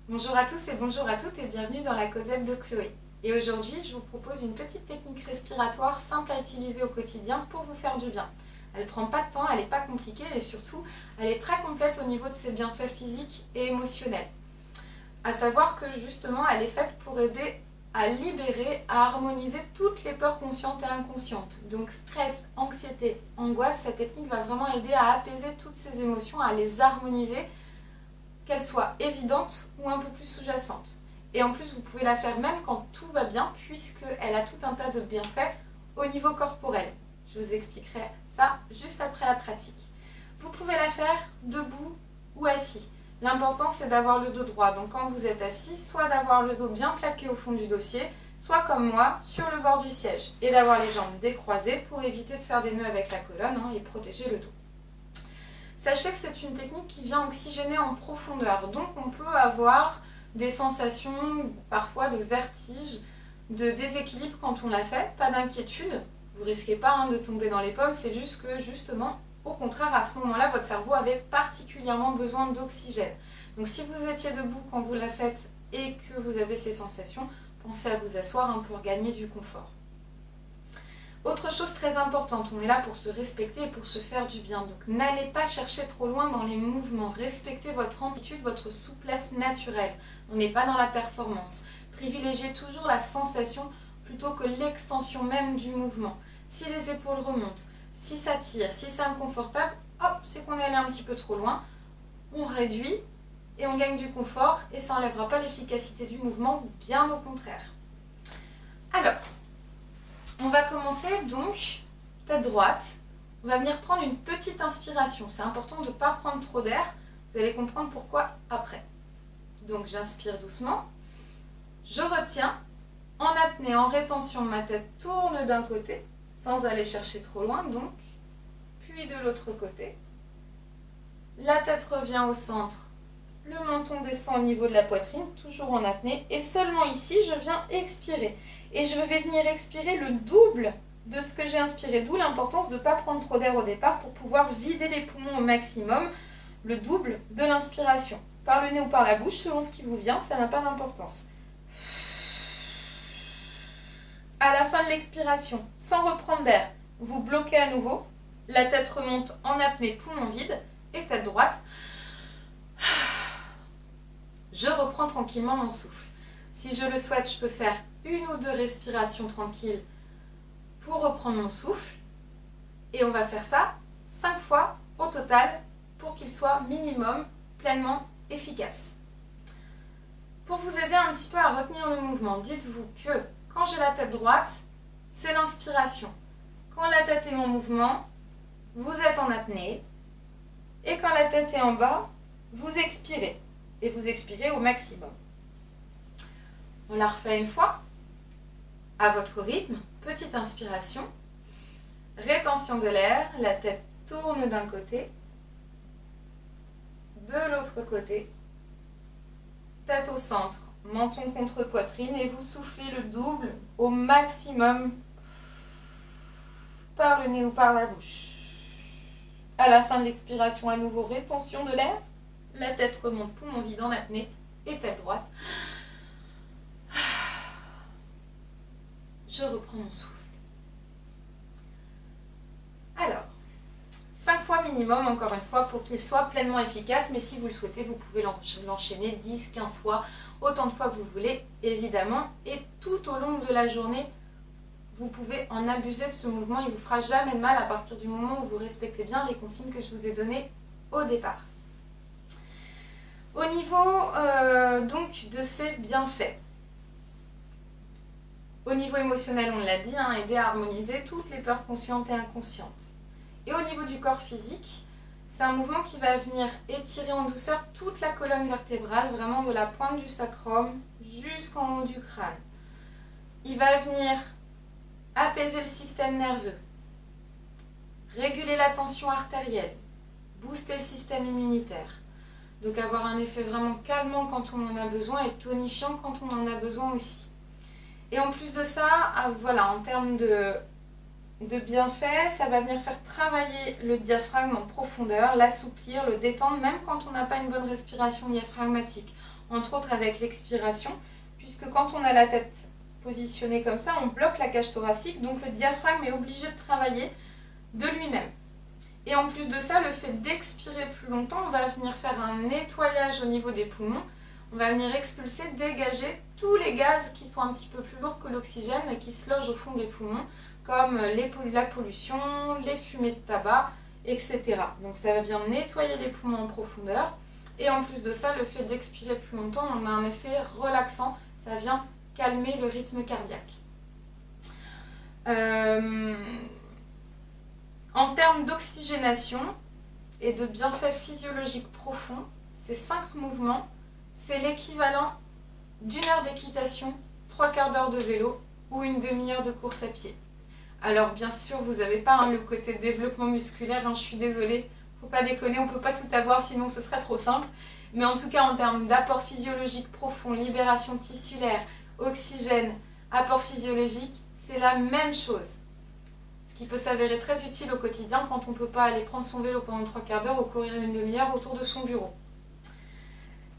Bonjour à tous et bonjour à toutes et bienvenue dans la causette de Chloé. Et aujourd'hui, je vous propose une petite technique respiratoire simple à utiliser au quotidien pour vous faire du bien. Elle ne prend pas de temps, elle n'est pas compliquée et surtout, elle est très complète au niveau de ses bienfaits physiques et émotionnels. À savoir que justement, elle est faite pour aider à libérer, à harmoniser toutes les peurs conscientes et inconscientes. Donc stress, anxiété, angoisse, cette technique va vraiment aider à apaiser toutes ces émotions, à les harmoniser, qu'elle soit évidente ou un peu plus sous-jacente. Et en plus, vous pouvez la faire même quand tout va bien, puisqu'elle a tout un tas de bienfaits au niveau corporel. Je vous expliquerai ça juste après la pratique. Vous pouvez la faire debout ou assis. L'important, c'est d'avoir le dos droit. Donc quand vous êtes assis, soit d'avoir le dos bien plaqué au fond du dossier, soit comme moi, sur le bord du siège. Et d'avoir les jambes décroisées pour éviter de faire des nœuds avec la colonne et protéger le dos. Sachez que c'est une technique qui vient oxygéner en profondeur, donc on peut avoir des sensations parfois de vertige, de déséquilibre quand on la fait, pas d'inquiétude, vous risquez pas de tomber dans les pommes, c'est juste que justement, au contraire, à ce moment-là, votre cerveau avait particulièrement besoin d'oxygène. Donc si vous étiez debout quand vous la faites et que vous avez ces sensations, pensez à vous asseoir pour gagner du confort. Autre chose très importante, on est là pour se respecter et pour se faire du bien. Donc n'allez pas chercher trop loin dans les mouvements. Respectez votre amplitude, votre souplesse naturelle. On n'est pas dans la performance. Privilégiez toujours la sensation plutôt que l'extension même du mouvement. Si les épaules remontent, si ça tire, si c'est inconfortable, hop, c'est qu'on est allé un petit peu trop loin. On réduit et on gagne du confort et ça n'enlèvera pas l'efficacité du mouvement, bien au contraire. Alors, on va commencer donc, tête droite, on va venir prendre une petite inspiration. C'est important de ne pas prendre trop d'air, vous allez comprendre pourquoi après. Donc j'inspire doucement, je retiens, en apnée, en rétention, ma tête tourne d'un côté, sans aller chercher trop loin donc, puis de l'autre côté. La tête revient au centre, le menton descend au niveau de la poitrine, toujours en apnée, et seulement ici, je viens expirer. Et je vais venir expirer le double de ce que j'ai inspiré, d'où l'importance de ne pas prendre trop d'air au départ pour pouvoir vider les poumons au maximum, le double de l'inspiration. Par le nez ou par la bouche, selon ce qui vous vient, ça n'a pas d'importance. À la fin de l'expiration, sans reprendre d'air, vous bloquez à nouveau, la tête remonte en apnée, poumon vide, et tête droite. Je reprends tranquillement mon souffle. Si je le souhaite, je peux faire une ou deux respirations tranquilles pour reprendre mon souffle. Et on va faire ça 5 fois au total pour qu'il soit minimum pleinement efficace. Pour vous aider un petit peu à retenir le mouvement, dites-vous que quand j'ai la tête droite, c'est l'inspiration. Quand la tête est en mouvement, vous êtes en apnée. Et quand la tête est en bas, vous expirez. Et vous expirez au maximum. On la refait une fois, à votre rythme, petite inspiration, rétention de l'air, la tête tourne d'un côté, de l'autre côté, tête au centre, menton contre poitrine et vous soufflez le double au maximum par le nez ou par la bouche. À la fin de l'expiration, à nouveau rétention de l'air, la tête remonte, poumon vide en apnée et tête droite. Je reprends mon souffle. Alors, 5 fois minimum, encore une fois, pour qu'il soit pleinement efficace, mais si vous le souhaitez, vous pouvez l'enchaîner 10, 15 fois, autant de fois que vous voulez, évidemment, et tout au long de la journée, vous pouvez en abuser de ce mouvement, il ne vous fera jamais de mal à partir du moment où vous respectez bien les consignes que je vous ai données au départ. Au niveau donc de ses bienfaits, au niveau émotionnel, on l'a dit, aider à harmoniser toutes les peurs conscientes et inconscientes. Et au niveau du corps physique, c'est un mouvement qui va venir étirer en douceur toute la colonne vertébrale, vraiment de la pointe du sacrum jusqu'en haut du crâne. Il va venir apaiser le système nerveux, réguler la tension artérielle, booster le système immunitaire. Donc avoir un effet vraiment calmant quand on en a besoin et tonifiant quand on en a besoin aussi. Et en plus de ça, voilà, en termes de bienfaits, ça va venir faire travailler le diaphragme en profondeur, l'assouplir, le détendre, même quand on n'a pas une bonne respiration diaphragmatique. entre autres avec l'expiration, puisque quand on a la tête positionnée comme ça, on bloque la cage thoracique, donc le diaphragme est obligé de travailler de lui-même. Et en plus de ça, le fait d'expirer plus longtemps, on va venir faire un nettoyage au niveau des poumons, on va venir expulser, dégager tous les gaz qui sont un petit peu plus lourds que l'oxygène et qui se logent au fond des poumons, comme la pollution, les fumées de tabac, etc. Donc ça vient nettoyer les poumons en profondeur. Et en plus de ça, le fait d'expirer plus longtemps, on a un effet relaxant, ça vient calmer le rythme cardiaque. En termes d'oxygénation et de bienfaits physiologiques profonds, ces 5 mouvements, c'est l'équivalent d'1 heure d'équitation, 3/4 d'heure de vélo ou une demi-heure de course à pied. Alors bien sûr, vous n'avez pas le côté développement musculaire, je suis désolée, faut pas déconner, on peut pas tout avoir sinon ce serait trop simple. Mais en tout cas en termes d'apport physiologique profond, libération tissulaire, oxygène, apport physiologique, c'est la même chose. Ce qui peut s'avérer très utile au quotidien quand on ne peut pas aller prendre son vélo pendant 3/4 d'heure ou courir une demi-heure autour de son bureau.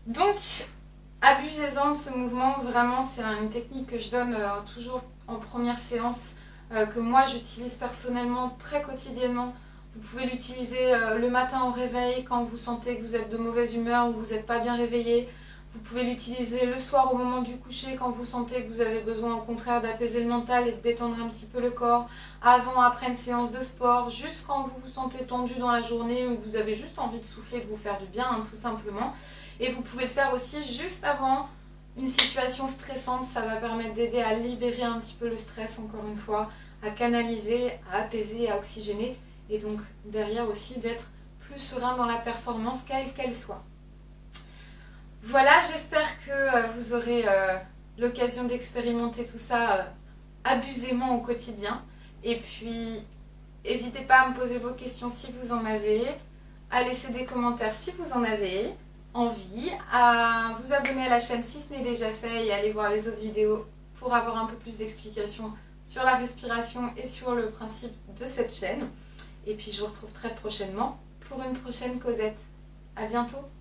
Donc, abusez-en de ce mouvement, vraiment c'est une technique que je donne toujours en première séance, que moi j'utilise personnellement très quotidiennement. Vous pouvez l'utiliser le matin au réveil quand vous sentez que vous êtes de mauvaise humeur ou que vous n'êtes pas bien réveillé. Vous pouvez l'utiliser le soir au moment du coucher quand vous sentez que vous avez besoin au contraire d'apaiser le mental et de détendre un petit peu le corps. Avant, après une séance de sport, juste quand vous vous sentez tendu dans la journée ou que vous avez juste envie de souffler, de vous faire du bien, tout simplement. Et vous pouvez le faire aussi juste avant une situation stressante, ça va permettre d'aider à libérer un petit peu le stress encore une fois, à canaliser, à apaiser, à oxygéner et donc derrière aussi d'être plus serein dans la performance quelle qu'elle soit. Voilà, j'espère que vous aurez l'occasion d'expérimenter tout ça abusément au quotidien et puis n'hésitez pas à me poser vos questions si vous en avez, à laisser des commentaires si vous en avez envie, à vous abonner à la chaîne si ce n'est déjà fait et aller voir les autres vidéos pour avoir un peu plus d'explications sur la respiration et sur le principe de cette chaîne. Et puis je vous retrouve très prochainement pour une prochaine causette. À bientôt!